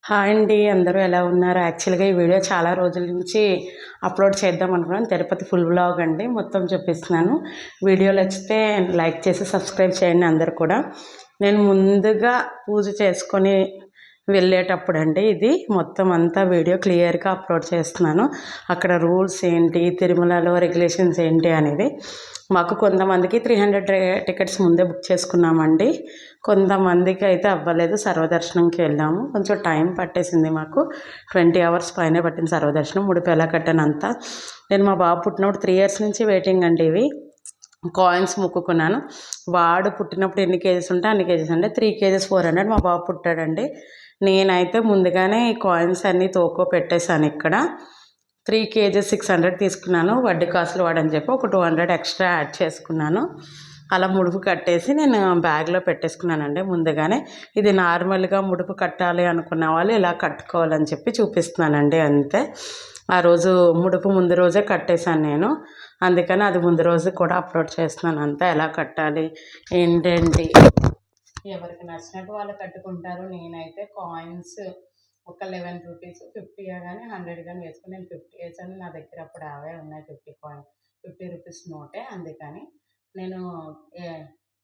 Hi అండి, అందరూ ఎలా ఉన్నారు? యాక్చువల్గా ఈ వీడియో చాలా రోజుల నుంచి అప్లోడ్ చేద్దాం అనుకున్నాను. తిరుపతి ఫుల్ వ్లాగ్ అండి, మొత్తం చూపిస్తున్నాను. వీడియో నచ్చితే లైక్ చేసి సబ్స్క్రైబ్ చేయండి అందరు కూడా. నేను ముందుగా పూజ చేసుకొని వెళ్ళేటప్పుడు అండి ఇది మొత్తం అంతా వీడియో క్లియర్గా అప్లోడ్ చేస్తున్నాను. అక్కడ రూల్స్ ఏంటి, తిరుమలలో రెగ్యులేషన్స్ ఏంటి అనేది. మాకు కొంతమందికి 300 టికెట్స్ ముందే బుక్ చేసుకున్నామండి. కొంతమందికి అయితే అవ్వలేదు. సర్వదర్శనంకి వెళ్ళాము. కొంచెం టైం పట్టేసింది మాకు. 20 అవర్స్ పైనే పట్టింది సర్వదర్శనం. ముడుపు ఎలా కట్టానంతా నేను మా బాబు పుట్టినప్పుడు 3 ఇయర్స్ నుంచి వెయిటింగ్ అండి. ఇవి కాయిన్స్ మొక్కుకున్నాను. వాడు పుట్టినప్పుడు ఎన్ని కేజెస్ ఉంటే అన్ని కేజెస్ అంటే 3 కేజెస్ 400 మా బాబు పుట్టాడండి. నేనైతే ముందుగానే ఈ కాయిన్స్ అన్నీ తోకో పెట్టేశాను. ఇక్కడ 3 కేజెస్ 600 తీసుకున్నాను. వడ్డీ కాసులు వాడని చెప్పి ఒక 200 ఎక్స్ట్రా యాడ్ చేసుకున్నాను. అలా ముడుపు కట్టేసి నేను బ్యాగ్లో పెట్టేసుకున్నానండి ముందుగానే. ఇది నార్మల్గా ముడుపు కట్టాలి అనుకున్న వాళ్ళు ఇలా కట్టుకోవాలని చెప్పి చూపిస్తున్నానండి, అంతే. ఆ రోజు ముడుపు ముందు రోజే కట్టేశాను నేను, అందుకని అది ముందు రోజు కూడా అప్లోడ్ చేస్తున్నాను. అంతా ఎలా కట్టాలి ఏంటండి, ఎవరికి నచ్చినట్టు వాళ్ళు కట్టుకుంటారు. నేనైతే కాయిన్స్ ఒక 11 రూపీస్ 50 కానీ 100 కానీ వేసుకుని నేను 50 వేసాను. నా దగ్గర అప్పుడు అవే ఉన్నాయి 50 రూపీస్ నోటే. అందుకని నేను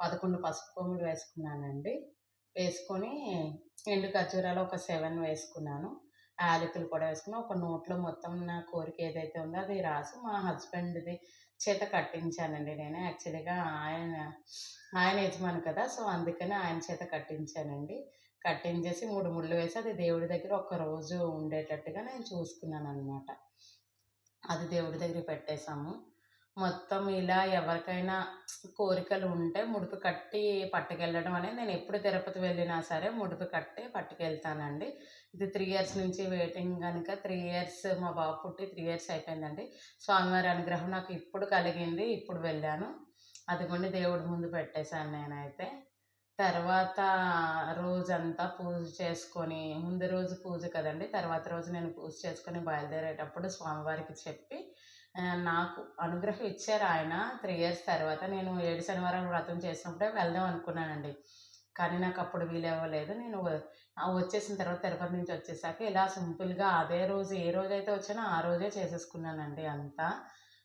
11 పసుపు కొమ్ములు వేసుకున్నానండి. వేసుకొని ఎండు ఖర్జూరాలు ఒక 7 వేసుకున్నాను. యాలకులు కూడా వేసుకుని ఒక నోట్లో మొత్తం నా కోరిక ఏదైతే ఉందో అది రాసి మా హస్బెండ్ది చేత కట్టించానండి. నేను యాక్చువల్గా ఆయన యజమాని కదా, సో అందుకని ఆయన చేత కట్టించానండి. కట్టించేసి 3 ముళ్ళు వేసి అది దేవుడి దగ్గర ఒక రోజు ఉండేటట్టుగా నేను చూసుకున్నాను అనమాట. అది దేవుడి దగ్గర పెట్టేశాము. మొత్తం ఇలా ఎవరికైనా కోరికలు ఉంటే ముడుపు కట్టి పట్టుకెళ్ళడం అనేది నేను ఎప్పుడు తిరుపతి వెళ్ళినా సరే ముడుపు కట్టి పట్టుకెళ్తానండి. ఇది 3 ఇయర్స్ నుంచి వెయిటింగ్ కనుక 3 ఇయర్స్ మా బాబు పుట్టి 3 ఇయర్స్ అయిపోయిందండి. స్వామివారి అనుగ్రహం నాకు ఇప్పుడు కలిగింది. ఇప్పుడు వెళ్ళాను. అదిగోండి దేవుడి ముందు పెట్టేశాను నేనైతే. తర్వాత రోజంతా పూజ చేసుకొని, ముందు రోజు పూజ కదండి, తర్వాత రోజు నేను పూజ చేసుకొని బయలుదేరేటప్పుడు స్వామివారికి చెప్పి నాకు అనుగ్రహం ఇచ్చారు ఆయన. 3 ఇయర్స్ తర్వాత నేను 7 శనివారాలు వ్రతం చేసినప్పుడే వెళ్దాం అనుకున్నానండి. కానీ నాకు అప్పుడు వీలవ్వలేదు. నేను వచ్చేసిన తర్వాత తిరుపతి నుంచి వచ్చేసాక ఇలా సింపుల్గా అదే రోజు ఏ రోజైతే వచ్చానో ఆ రోజే చేసేసుకున్నానండి అంతా.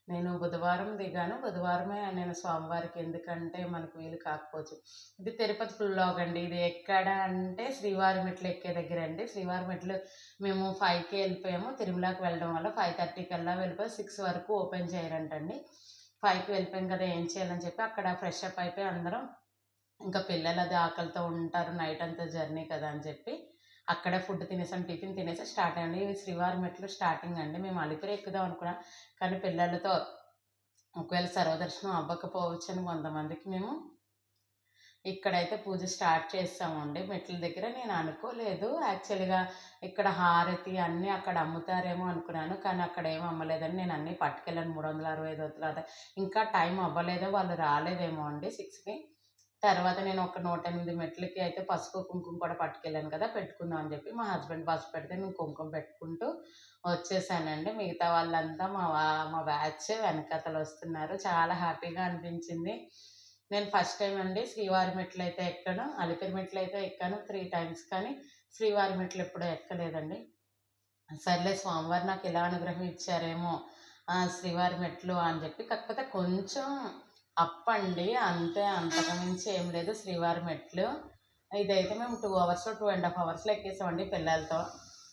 నేను బుధవారం దిగాను. బుధవారమే నేను స్వామివారికి, ఎందుకంటే మనకు వీలు కాకపోవచ్చు. ఇది తిరుపతి ఫుల్ వ్లాగ్ అండి. ఇది ఎక్కడ అంటే శ్రీవారి మెట్లు ఎక్కే దగ్గర అండి. శ్రీవారి మెట్లు మేము 5కి వెళ్ళిపోయాము. తిరుమలకి వెళ్ళడం వల్ల 5:30 కల్లా వెళ్ళిపోయి 6 వరకు ఓపెన్ చేయరంటండి. 5కి వెళ్ళిపోయాం కదా, ఏం చేయాలని చెప్పి అక్కడ ఫ్రెష్ అప్ అయిపోయి అందరం, ఇంకా పిల్లలు అది ఆకలితో ఉంటారు, నైట్ అంతా జర్నీ కదా అని చెప్పి అక్కడే ఫుడ్ తినేసాం. టిఫిన్ తినేసి స్టార్ట్ అయ్యండి. ఇవి శ్రీవారి మెట్లు స్టార్టింగ్ అండి. మేము అలిపిరి ఎక్కుదాం అనుకున్నాం, కానీ పిల్లలతో ఒకవేళ సర్వదర్శనం అవ్వకపోవచ్చు అని కొంతమందికి మేము ఇక్కడైతే పూజ స్టార్ట్ చేస్తామండి. మెట్ల దగ్గర నేను అనుకోలేదు యాక్చువల్గా ఇక్కడ హారతి అన్నీ అక్కడ అమ్ముతారేమో అనుకున్నాను, కానీ అక్కడ ఏం అమ్మలేదని నేను అన్నీ పట్టుకెళ్ళాను. 365 వత్తులు ఇంకా టైం అవ్వలేదో, వాళ్ళు రాలేదేమో అండి 6కి. తర్వాత నేను ఒక 108 మెట్లకి అయితే పసుపు కుంకుమ కూడా పట్టుకెళ్ళాను కదా, పెట్టుకుందాం అని చెప్పి మా హస్బెండ్ పసుపు పెడితే నేను కుంకుమ పెట్టుకుంటూ వచ్చేసానండి. మిగతా వాళ్ళంతా మా బ్యాచ్ వెనకాతలు వస్తున్నారు. చాలా హ్యాపీగా అనిపించింది. నేను ఫస్ట్ టైం అండి శ్రీవారి మెట్లు అయితే ఎక్కాను. అలిపిరి మెట్లు అయితే ఎక్కాను 3 టైమ్స్, కానీ శ్రీవారి మెట్లు ఎప్పుడూ ఎక్కలేదండి. సర్లే స్వామివారు నాకు ఇలా అనుగ్రహం ఇచ్చారేమో శ్రీవారి మెట్లు అని చెప్పి. కాకపోతే కొంచెం అప్ అండి, అంతే, అంతకుమించి ఏం లేదు శ్రీవారి మెట్లు. ఇదైతే మేము 2 అవర్స్ 2.5 అవర్స్లో ఎక్కేసామండి పిల్లలతో.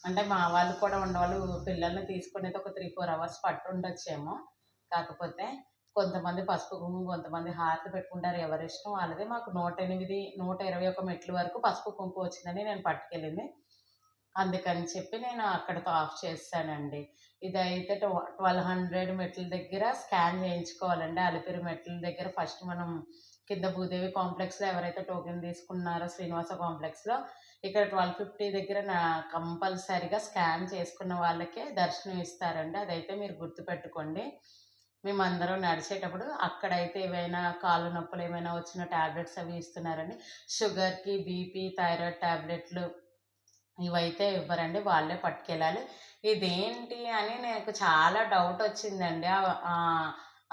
అంటే మా వాళ్ళు కూడా ఉండేవాళ్ళు, పిల్లల్ని తీసుకుని అయితే ఒక 3-4 అవర్స్ పట్టు ఉండొచ్చేమో. కాకపోతే కొంతమంది పసుపు కుంకుమ, కొంతమంది హారతి పెట్టుకుంటారు, ఎవరిష్టం వాళ్ళది. మాకు 121 మెట్ల వరకు పసుపు కుంకుమ వచ్చిందని నేను పట్టుకెళ్ళింది. అందుకని చెప్పి నేను అక్కడితో ఆఫ్ చేస్తానండి. ఇదైతే 1200 మెట్ల దగ్గర స్కాన్ చేయించుకోవాలండి. అలిపిరి మెట్ల దగ్గర ఫస్ట్ మనం కింద భూదేవి కాంప్లెక్స్లో ఎవరైతే టోకెన్ తీసుకున్నారో శ్రీనివాస కాంప్లెక్స్లో, ఇక్కడ 1250 దగ్గర కంపల్సరిగా స్కాన్ చేసుకున్న వాళ్ళకే దర్శనం ఇస్తారండి. అదైతే మీరు గుర్తుపెట్టుకోండి. మేమందరం నడిచేటప్పుడు అక్కడైతే ఏవైనా కాళ్ళు నొప్పులు ఏమైనా వచ్చిన ట్యాబ్లెట్స్ అవి ఇస్తున్నారండి. షుగర్కి, బీపీ, థైరాయిడ్ ట్యాబ్లెట్లు ఇవైతే ఇవ్వరండి, వాళ్ళే పట్టుకెళ్ళాలి. ఇదేంటి అని నాకు చాలా డౌట్ వచ్చిందండి.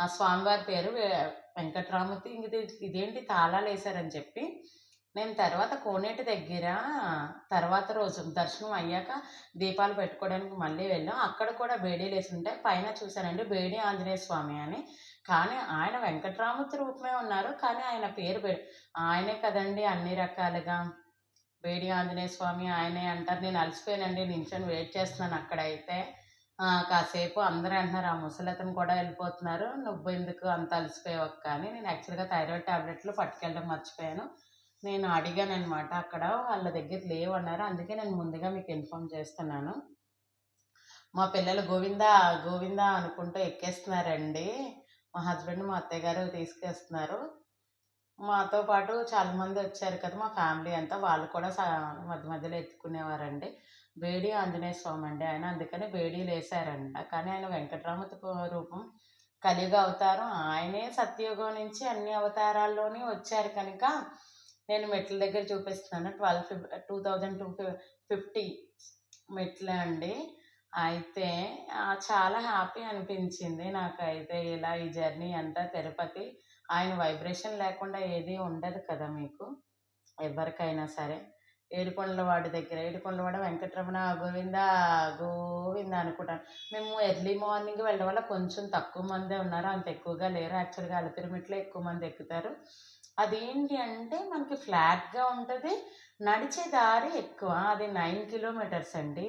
ఆ స్వామివారి పేరు వెంకటరామూర్తి. ఇదేంటి తాళాలు వేశారని చెప్పి నేను తర్వాత కోనేటి దగ్గర తర్వాత రోజు దర్శనం అయ్యాక దీపాలు పెట్టుకోవడానికి మళ్ళీ వెళ్ళాం. అక్కడ కూడా బేడీలేసుంటాయి. పైన చూసానండి బేడి ఆంజనేయ స్వామి అని. కానీ ఆయన వెంకటరామూర్తి రూపమే ఉన్నారు. కానీ ఆయన పేరు ఆయనే కదండీ అన్ని రకాలుగా. బేడి ఆంజనేయ స్వామి ఆయనే అంటారు. నేను అలసిపోయానండి నించొని వెయిట్ చేస్తున్నాను అక్కడైతే. కాసేపు అందరూ అంటున్నారు, "ఆ ముసలతను కూడా వెళ్ళిపోతున్నారు. నువ్వెందుకు అంత అలసిపోయావు అక్క" అని. నేను యాక్చువల్‌గా థైరాయిడ్ టాబ్లెట్లు పట్టుకెళ్ళడం మర్చిపోయాను. నేను అడిగాననమాట అక్కడ. వాళ్ళ దగ్గర లేవన్నారు. అందుకే నేను ముందుగా మీకు ఇన్ఫార్మ్ చేస్తున్నాను. మా పిల్లలు గోవిందా, గోవిందా అనుకుంటూ ఎక్కేస్తున్నారండి. మా హస్బెండ్, మా అత్తయ్య గారు తీసుకెస్తున్నారు. మాతో పాటు చాలామంది వచ్చారు కదా! మా ఫ్యామిలీ అంతా. వాళ్ళు కూడా మధ్య మధ్యలో ఎత్తుకునేవారండి. బేడి ఆంజనేయ స్వామి అండి ఆయన. అందుకని బేడీలేసారంట. కానీ ఆయన వెంకటరామూర్తి రూపం. కలియుగ అవతారం. ఆయనే సత్యయుగం నుంచి అన్ని అవతారాల్లోని వచ్చారు కనుక నేను మెట్ల దగ్గర చూపిస్తున్నాను. 2250 మెట్లే అండి. అయితే చాలా హ్యాపీ అనిపించింది నాకైతే. ఇలా ఈ జర్నీ అంతా తిరుపతి. ఆయన వైబ్రేషన్ లేకుండా ఏది ఉండదు కదా మీకు. ఎవ్వరికైనా సరే. ఏడుకొండలవాడి దగ్గర ఏడుకొండలవాడ వెంకటరమణ గోవింద గోవింద అనుకుంటాను. మేము ఎర్లీ మార్నింగ్ వెళ్ళడం వల్ల కొంచెం తక్కువ మందే ఉన్నారు. అంత ఎక్కువగా లేరు. యాక్చువల్‌గా అలిపిరి మెట్లే ఎక్కువ మంది ఎక్కుతారు. అదేంటి అంటే మనకి ఫ్లాట్‌గా ఉంటది. నడిచే దారి ఎక్కువ. అది 9 కిలోమీటర్స్ అండి.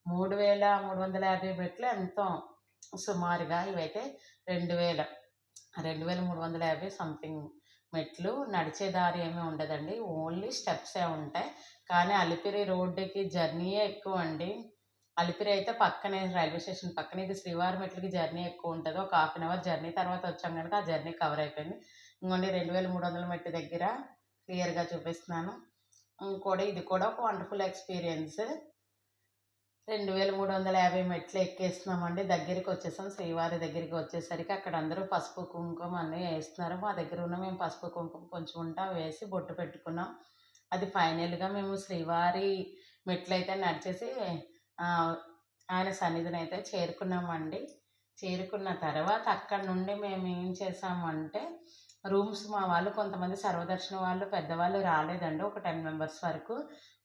3350 మెట్లు ఎంతో సుమారుగా. ఇవైతే 2000, 2350 సంథింగ్ మెట్లు. నడిచే దారి ఏమీ ఉండదండి. ఓన్లీ స్టెప్సే ఉంటాయి. కానీ అలిపిరి రోడ్డుకి జర్నీయే ఎక్కువండి. అలిపిరి అయితే పక్కనే రైల్వే స్టేషన్ పక్కనే. ఇది శ్రీవారి మెట్లకి జర్నీ ఎక్కువ ఉంటది. ఒక హాఫ్ అన్ అవర్ జర్నీ తర్వాత వచ్చాం గనుక ఆ జర్నీ కవర్ అయిపోయింది. ఇంకోండి 2300 మెట్టు దగ్గర క్లియర్‌గా చూపిస్తున్నాను. ఇది కూడా ఒక వండర్‌ఫుల్ ఎక్స్‌పీరియన్స్. 2350 మెట్లు ఎక్కేస్తున్నామండి. దగ్గరికొచ్చేసాం. శ్రీవారి దగ్గరికి వచ్చేసరికి అక్కడ అందరూ పసుపు, కుంకుమ అన్నీ ఏస్తున్నారు. మా దగ్గర ఉన్న మేము పసుపు, కుంకుమ కొంచెం ఉంటే అవి వేసి బొట్టు పెట్టుకున్నాం. అది ఫైనల్‌గా మేము శ్రీవారి మెట్లయితే నడిచేసి ఆయన సన్నిధినైతే చేరుకున్నామండి. చేరుకున్న తర్వాత అక్కడి నుండి మేము ఏం చేసామంటే రూమ్స్ మా వాళ్ళు కొంతమంది సర్వదర్శనం వాళ్ళు పెద్దవాళ్ళు రాలేదండి. ఒక 10 మెంబర్స్ వరకు.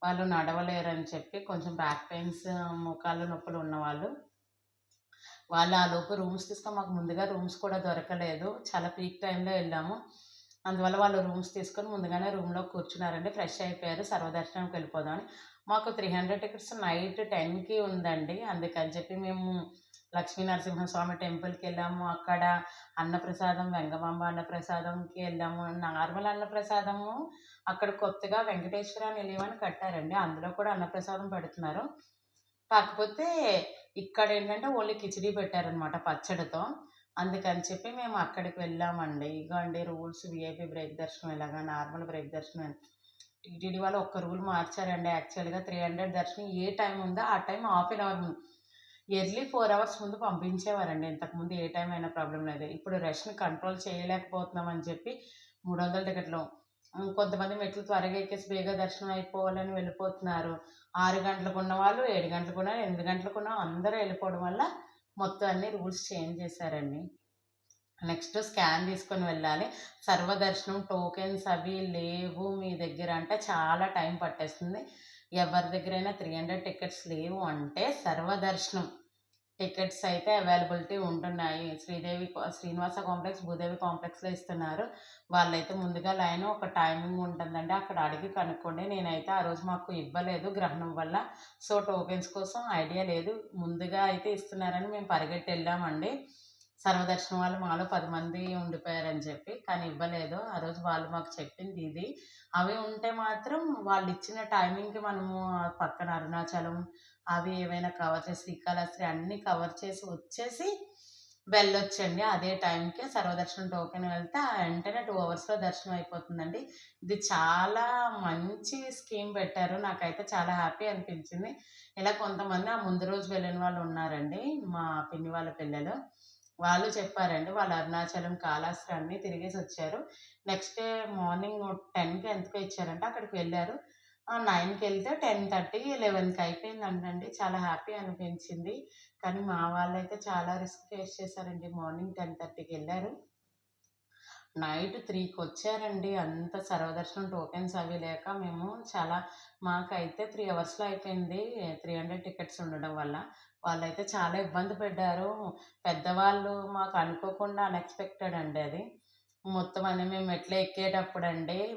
వాళ్ళు నడవలేరని చెప్పి కొంచెం బ్యాక్ పెయిన్స్, మోకాళ్ళ నొప్పులు ఉన్నవాళ్ళు. వాళ్ళు ఆలోపు రూమ్స్ తీసుకొని మాకు ముందుగా రూమ్స్ కూడా దొరకలేదు. చాలా పీక్ టైంలో వెళ్ళాము. అందువల్ల వాళ్ళు రూమ్స్ తీసుకొని ముందుగానే రూమ్‌లో కూర్చున్నారండి. ఫ్రెష్ అయిపోయారు. సర్వదర్శనంకి వెళ్ళిపోదామని. మాకు 300 టికెట్స్ నైట్ 10కి ఉందండి. అందుకని చెప్పి మేము లక్ష్మీ నరసింహస్వామి టెంపుల్‌కెళ్ళాము. అక్కడ అన్నప్రసాదం, వెంగమాంబ అన్నప్రసాదంకి వెళ్ళాము. నార్మల్ అన్నప్రసాదము అక్కడ కొత్తగా వెంకటేశ్వర నిలయం అని కట్టారండి. అందులో కూడా అన్నప్రసాదం పెడుతున్నారు. కాకపోతే ఇక్కడేంటంటే ఓన్లీ కిచిడీ పెట్టారనమాట పచ్చడితో. అందుకని చెప్పి మేము అక్కడికి వెళ్ళామండి. ఇగోండి రూల్స్ వీఐపీ బ్రేక్ దర్శనం ఇలాగా నార్మల్ బ్రేక్ దర్శనం. టీటీడీ వాళ్ళు ఒక్క రూల్ మార్చారండి యాక్చువల్‌గా 300 దర్శనం ఏ టైం ఉందో ఆ టైం హాఫ్ ఎన్ అవర్ ముందు. ఎర్లీ 4 అవర్స్ ముందు పంపించేవారండి. ఇంతకుముందు ఏ టైం అయినా ప్రాబ్లమ్ లేదు. ఇప్పుడు రష్‌ని కంట్రోల్ చేయలేకపోతున్నామని చెప్పి 300 టికెట్లు. కొంతమంది మెట్లు త్వరగా ఎక్కేసి బేగా దర్శనం అయిపోవాలని వెళ్ళిపోతున్నారు. 6 గంటలకున్న వాళ్ళు 7 గంటలకున్న, 8 గంటలకున్న అందరూ వెళ్ళిపోవడం వల్ల మొత్తం అన్ని రూల్స్ చేంజ్ చేశారండి. నెక్స్ట్ స్కాన్ తీసుకొని వెళ్ళాలి. సర్వదర్శనం టోకెన్స్ అవి లేవు మీ దగ్గర అంటే చాలా టైం పట్టేస్తుంది. ఎవరి దగ్గరైనా 300 టికెట్స్ లేవు అంటే సర్వదర్శనం టికెట్స్ అయితే అవైలబిలిటీ ఉంటున్నాయి. శ్రీనివాస కాంప్లెక్స్, భూదేవి కాంప్లెక్స్‌లో ఇస్తున్నారు. వాళ్ళైతే ముందుగా లైన్ ఒక టైమింగ్ ఉంటుందండి. అక్కడ అడిగి కనుక్కోండి. నేనైతే ఆ రోజు మాకు ఇవ్వలేదు గ్రహణం వల్ల. సో, టోకెన్స్ కోసం ఐడియా లేదు. ముందుగా అయితే ఇస్తున్నారని మేము పరిగెట్టి వెళ్ళామండి. సర్వదర్శనం వాళ్ళు మాలో 10 మంది ఉండిపోయారని చెప్పి. కానీ ఇవ్వలేదు. ఆ రోజు వాళ్ళు మాకు చెప్పింది ఇది. అవి ఉంటే మాత్రం వాళ్ళిచ్చిన టైమింగ్‌కి మనము పక్కన అరుణాచలం అవి ఏవైనా కవర్ చేసి శ్రీకాళహస్తి అన్నీ కవర్ చేసి వచ్చేసి వెళ్ళొచ్చండి. అదే టైంకి సర్వదర్శనం టోకెన్ వెళ్తే వెంటనే 2 అవర్స్‌లో దర్శనం అయిపోతుందండి. ఇది చాలా మంచి స్కీమ్ పెట్టారు. నాకైతే చాలా హ్యాపీ అనిపించింది. ఇలా కొంతమంది ఆ ముందు రోజు వెళ్ళిన వాళ్ళు ఉన్నారండి. మా పిన్ని వాళ్ళ పిల్లలు. వాళ్ళు చెప్పారండి. వాళ్ళు అరుణాచలం, కాళహస్తి అన్నీ తిరిగేసొచ్చారు. నెక్స్ట్ డే మార్నింగ్ 10కి ఎంతకో ఇచ్చారంట. అక్కడికి వెళ్ళారు. 9కెళ్తే 10:30, 11కి అయిపోయిందంటండి. చాలా హ్యాపీ అనిపించింది. కానీ మా వాళ్ళైతే చాలా రిస్క్ ఫేస్ చేశారండి. మార్నింగ్ 10:30కెళ్లారు. నైట్ 3కి వచ్చారండి. అంత సర్వదర్శనం టోకెన్స్ అవి లేక మేము చాలా మాకైతే 3 అవర్స్‌లో అయిపోయింది. 300 టికెట్స్ ఉండడం వల్ల. వాళ్ళైతే చాలా ఇబ్బంది పడ్డారు. పెద్దవాళ్ళు మాకు అనుకోకుండా అన్‌ఎక్స్‌పెక్టెడ్ అండి అది. మొత్తం అన్నీ మేము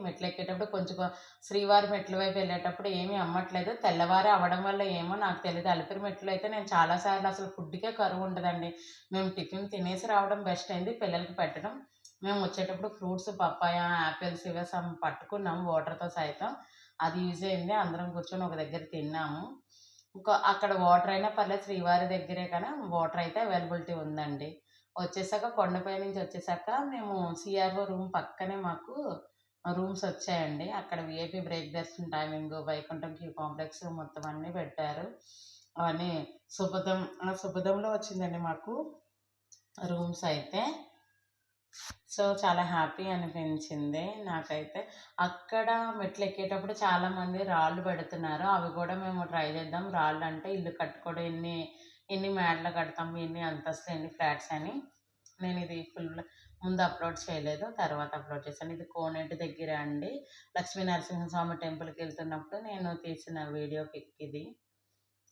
మెట్లెక్కేటప్పుడు కొంచెం శ్రీవారి మెట్ల వైపు వెళ్ళేటప్పుడు ఏమీ అమ్మట్లేదు. తెల్లవారే అవ్వడం వల్ల ఏమో నాకు తెలీదు. అలిపిరి మెట్లు అయితే నేను చాలా సార్లు అసలు ఫుడ్‌కే కరువు ఉండదండి. మేము టిఫిన్ తినేసి రావడం బెస్ట్ అయింది. పిల్లలకి పెట్టడం. మేము వచ్చేటప్పుడు ఫ్రూట్స్ పపాయ, యాపిల్స్ ఇవే సమ్ పట్టుకున్నాము వాటర్‌తో సైతం. అది యూజ్ అయింది. అందరం కూర్చొని ఒక దగ్గర తిన్నాము. అక్కడ వాటర్ అయినా పర్లేదు శ్రీవారి దగ్గరే కానీ వాటర్ అయితే అవైలబిలిటీ ఉందండి. వచ్చేసాక కొండపై నుంచి వచ్చేసాక మేము సిఆర్‌ఓ రూమ్ పక్కనే మాకు రూమ్స్ వచ్చాయండి. అక్కడ వీఐపీ బ్రేక్ దర్శనం టైమింగ్, వైకుంఠం క్యూ కాంప్లెక్స్ మొత్తం అన్నీ పెట్టారు. అవన్నీ శుభదంలో వచ్చిందండి మాకు రూమ్స్ అయితే. సో, చాలా హ్యాపీ అనిపించింది నాకైతే. అక్కడ మెట్లెక్కేటప్పుడు చాలామంది రాళ్ళు పెడుతున్నారు. అవి కూడా మేము ట్రై చేద్దాం. రాళ్ళంటే ఇల్లు కట్టుకోవడం ఎన్ని మేడలు కడతాము, ఎన్ని అంతస్తులు, ఎన్ని ఫ్లాట్స్ అని. నేనిది ముందు అప్‌లోడ్ చేయలేదు. తర్వాత అప్‌లోడ్ చేశాను. ఇది కోనేటి దగ్గర అండి. లక్ష్మీ నరసింహస్వామి టెంపుల్‌కెళ్తున్నప్పుడు నేను తీసిన వీడియో పిక్ ఇది.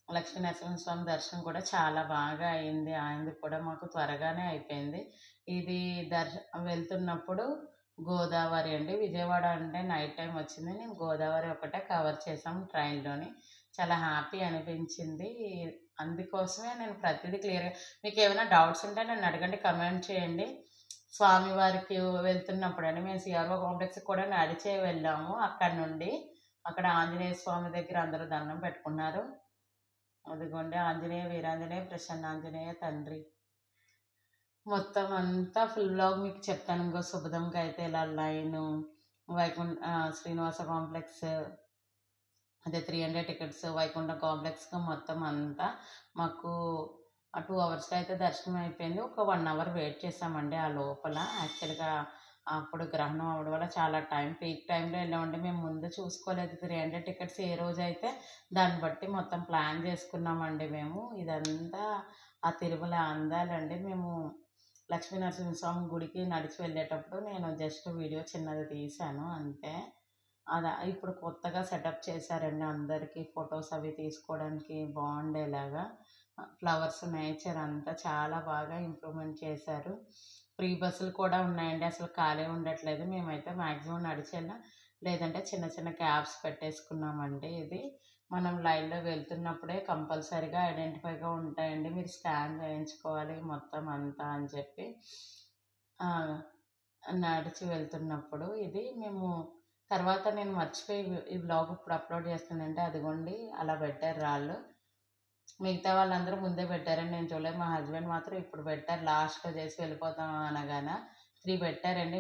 లక్ష్మీ నరసింహస్వామి దర్శనం కూడా చాలా బాగా అయింది. ఆయనది కూడా మాకు త్వరగానే అయిపోయింది. ఇది వెళ్తున్నప్పుడు గోదావరి అండి. విజయవాడ అంటే నైట్ టైమ్ వచ్చింది. నేను గోదావరి ఒకటే కవర్ చేసాం ట్రైన్‌లోని. చాలా హ్యాపీ అనిపించింది. అందుకోసమే నేను ప్రతీదీ క్లియర్‌గా మీకేమైనా డౌట్స్ ఉంటే నన్ను అడగండి, కమెంట్ చేయండి. స్వామివారికి వెళ్తున్నప్పుడండి మేము సిఆర్‌ఓ కాంప్లెక్స్‌కి కూడా నడిచే వెళ్ళాము. అక్కడి నుండి అక్కడ ఆంజనేయ స్వామి దగ్గర అందరూ దండం పెట్టుకున్నారు. అదిగోండి ఆంజనేయ, వీరాంజనేయ, ప్రసన్నాంజనేయ తండ్రి. మొత్తం అంతా ఫుల్ వ్లాగ్ మీకు చెప్తాను. ఇంకో శుభదంకైతే ఇలా లైను, శ్రీనివాస కాంప్లెక్స్, అదే 300 టికెట్స్, వైకుంఠం కాంప్లెక్స్‌గా మొత్తం అంతా మాకు 2 అవర్స్‌లో అయితే దర్శనం అయిపోయింది. ఒక 1 అవర్ వెయిట్ చేసామండి ఆ లోపల. యాక్చువల్‌గా అప్పుడు గ్రహణం అవ్వడం వల్ల చాలా పీక్ టైంలో వెళ్ళామండి. మేము ముందు చూసుకోలేదు. 300 టికెట్స్ ఏ రోజైతే దాన్ని బట్టి మొత్తం ప్లాన్ చేసుకున్నామండి మేము. ఇదంతా ఆ తిరుమల అందాలండి. మేము లక్ష్మీ నరసింహస్వామి గుడికి నడిచి వెళ్ళేటప్పుడు నేను జస్ట్ వీడియో చిన్నది తీశాను అంతే. ఇప్పుడు కొత్తగా సెటప్ చేశారండి అందరికీ ఫొటోస్ అవి తీసుకోవడానికి బాగుండేలాగా. ఫ్లవర్స్, నేచర్ అంతా చాలా బాగా ఇంప్రూవ్‌మెంట్ చేశారు. ఫ్రీ బస్సులు కూడా ఉన్నాయండి. అసలు ఖాళీ ఉండట్లేదు. మేమైతే మాక్సిమం నడిచెళ్ళాం. లేదంటే చిన్న చిన్న క్యాబ్స్ పెట్టేసుకున్నామండి. ఇది మనం లైన్‌లో వెళ్తున్నప్పుడే కంపల్సరీగా ఐడెంటిఫైగా ఉంటాయండి. మీరు స్కాన్ చేయించుకోవాలి మొత్తం అంతా అని చెప్పి. నడిచి వెళ్తున్నప్పుడు ఇది మేము తర్వాత నేను మర్చిపోయి ఈ వ్లాగ్ ఇప్పుడు అప్‌లోడ్ చేస్తున్నానంటే అదిగోండి అలా పెట్టారు రాళ్ళు. మిగతా వాళ్ళందరూ ముందే పెట్టారండి. నేను చూడలేదు. మా హస్బెండ్ మాత్రం ఇప్పుడు పెట్టారు. లాస్ట్‌లో చేసి వెళ్ళిపోతాం అనగాన 3 పెట్టారండి.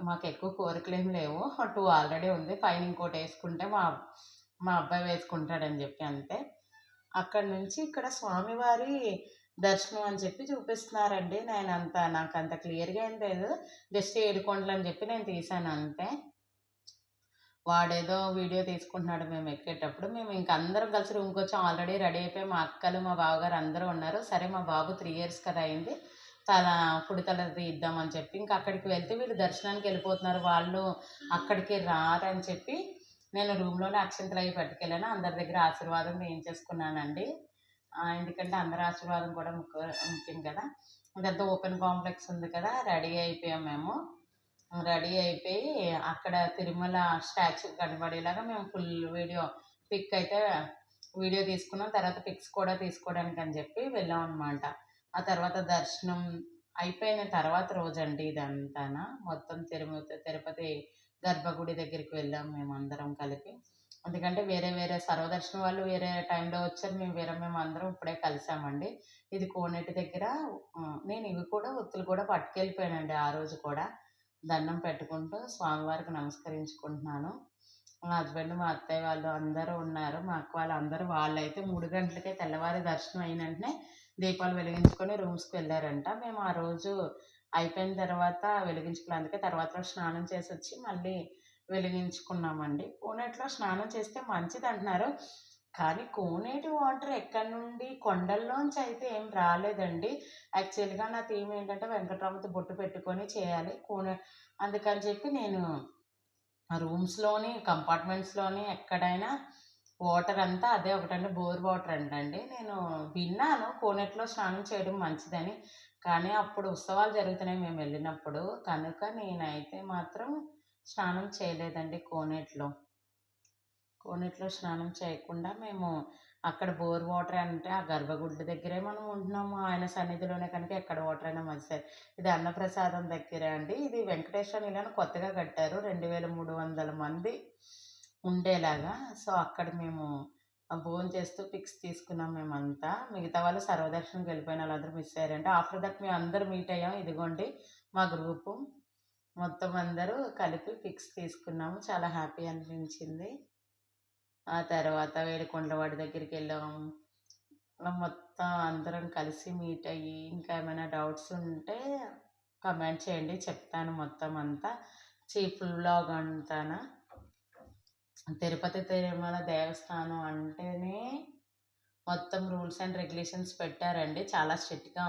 మాకెక్కువ కోరికలేమి లేవు. 2 ఆల్రెడీ ఉంది. పైన ఇంకోటేసుకుంటే మా మా అబ్బాయి వేసుకుంటాడని చెప్పి అంతే. అక్కడి నుంచి ఇక్కడ స్వామివారి దర్శనం అని చెప్పి చూపిస్తున్నారండి. నాకంత క్లియర్‌గా ఏం లేదు. జస్ట్ ఏడుకొండలని చెప్పి నేను తీశాను అంతే. వాడేదో వీడియో తీసుకుంటున్నాడు మేము ఎక్కేటప్పుడు. మేము ఇంక అందరం కలిసి రూమ్‌కొచ్చాం. ఆల్రెడీ రెడీ అయిపోయి మా అక్కలు, మా బావగారు అందరూ ఉన్నారు. సరే మా బాబు 3 ఇయర్స్ కదా అయింది. పుడితల తీద్దామని చెప్పి ఇంక అక్కడికి వెళ్తే వీళ్ళు దర్శనానికి వెళ్ళిపోతున్నారు. వాళ్ళు అక్కడికి రారని చెప్పి నేను రూమ్‌లోనే అక్షింతలు అవి పట్టుకెళ్ళాను. అందరి దగ్గర ఆశీర్వాదం వేయించేసుకున్నానండి. ఎందుకంటే అందరి ఆశీర్వాదం కూడా ముఖ్యం కదా! ఇదంతా ఓపెన్ కాంప్లెక్స్ ఉంది కదా! రెడీ అయిపోయాం మేము. రెడీ అయిపోయి అక్కడ తిరుమల స్టాచ్యూ కనబడేలాగా మేము ఫుల్ పిక్ అయితే వీడియో తీసుకున్నాం. తర్వాత పిక్స్ కూడా తీసుకోవడానికి అని చెప్పి వెళ్ళామనమాట. ఆ తర్వాత దర్శనం అయిపోయిన తర్వాత రోజండి ఇదంతాన. మొత్తం తిరుపతి గర్భగుడి దగ్గరికి వెళ్ళాం మేమందరం కలిపి. ఎందుకంటే వేరే వేరే సర్వదర్శనం వాళ్ళు వేరే టైంలో వచ్చారు. మేమందరం ఇప్పుడే కలిసామండి. ఇది కోనేటి దగ్గర నేను ఇవి కూడా ఒత్తులు కూడా పట్టుకెళ్ళిపోయానండి ఆ రోజు కూడా. దండం పెట్టుకుంటూ స్వామివారికి నమస్కరించుకుంటున్నాను. మా హస్బెండ్, మా అత్తయ్య వాళ్ళు అందరూ ఉన్నారు. మా అక్క వాళ్ళైతే 3 గంటలకే తెల్లవారి దర్శనం అయిన వెంటనే దీపాలు వెలిగించుకొని రూమ్స్‌కి వెళ్ళారంట. మేము ఆ రోజు అయిపోయిన తర్వాత వెలిగించుకోలే. అందుకే తర్వాత రోజు స్నానం చేసొచ్చి మళ్ళీ వెలిగించుకున్నామండి. కోనేటిలో స్నానం చేస్తే మంచిదంటున్నారు. కానీ కోనేటి వాటర్ ఎక్కడి నుండి కొండల్లోంచి అయితే ఏం రాలేదండి. యాక్చువల్‌గా నా థీమ్ ఏంటంటే వెంకటరామతో బొట్టు పెట్టుకొని చేయాలి. అందుకని చెప్పి నేను రూమ్స్‌లోని, కంపార్ట్మెంట్స్‌లోని ఎక్కడైనా వాటర్ అంతా అదే ఒకటండి, బోర్ వాటర్ అంటండి. నేను విన్నాను కోనేటిలో స్నానం చేయడం మంచిదని. కానీ అప్పుడు ఉత్సవాలు జరుగుతున్నాయి మేము వెళ్ళినప్పుడు. కనుక నేనైతే మాత్రం స్నానం చేయలేదండి కోనేటిలో. కోనేటిలో స్నానం చేయకుండా మేము అక్కడ బోర్ వాటర్ అంటే ఆ గర్భగుడి దగ్గరే మనం ఉంటున్నాము. ఆయన సన్నిధిలోనే కనుక ఎక్కడ వాటర్ అయినా మంచిదే. ఇది అన్నప్రసాదం దగ్గరే అండి. ఇది వెంకటేశ్వర నిలయం కొత్తగా కట్టారు. 2300 మంది ఉండేలాగా. సో, అక్కడ మేము భోంచేస్తూ పిక్స్ తీసుకున్నాం మేమంతా. మిగతా వాళ్ళు సర్వదర్శనంకి వెళ్ళిపోయిన వాళ్ళందరూ మిస్ అయ్యారండి. ఆఫ్టర్ దట్ మేము అందరూ మీట్ అయ్యాం. ఇదిగోండి మా గ్రూపు. మొత్తం అందరూ కలిపి పిక్స్ తీసుకున్నాము. చాలా హ్యాపీ అనిపించింది. ఆ తర్వాత ఏడుకొండలవాడి దగ్గరికెళ్ళాము. మొత్తం అందరం కలిసి మీట్ అయ్యి, ఇంకా ఏమైనా డౌట్స్ ఉంటే కమెంట్ చేయండి. చెప్తాను మొత్తం అంతా. ఫుల్ వ్లాగ్ అంతానా. తిరుపతి తిరుమల దేవస్థానం అంటేనే మొత్తం రూల్స్ అండ్ రెగ్యులేషన్స్ పెట్టారండి. చాలా స్ట్రిక్ట్‌గా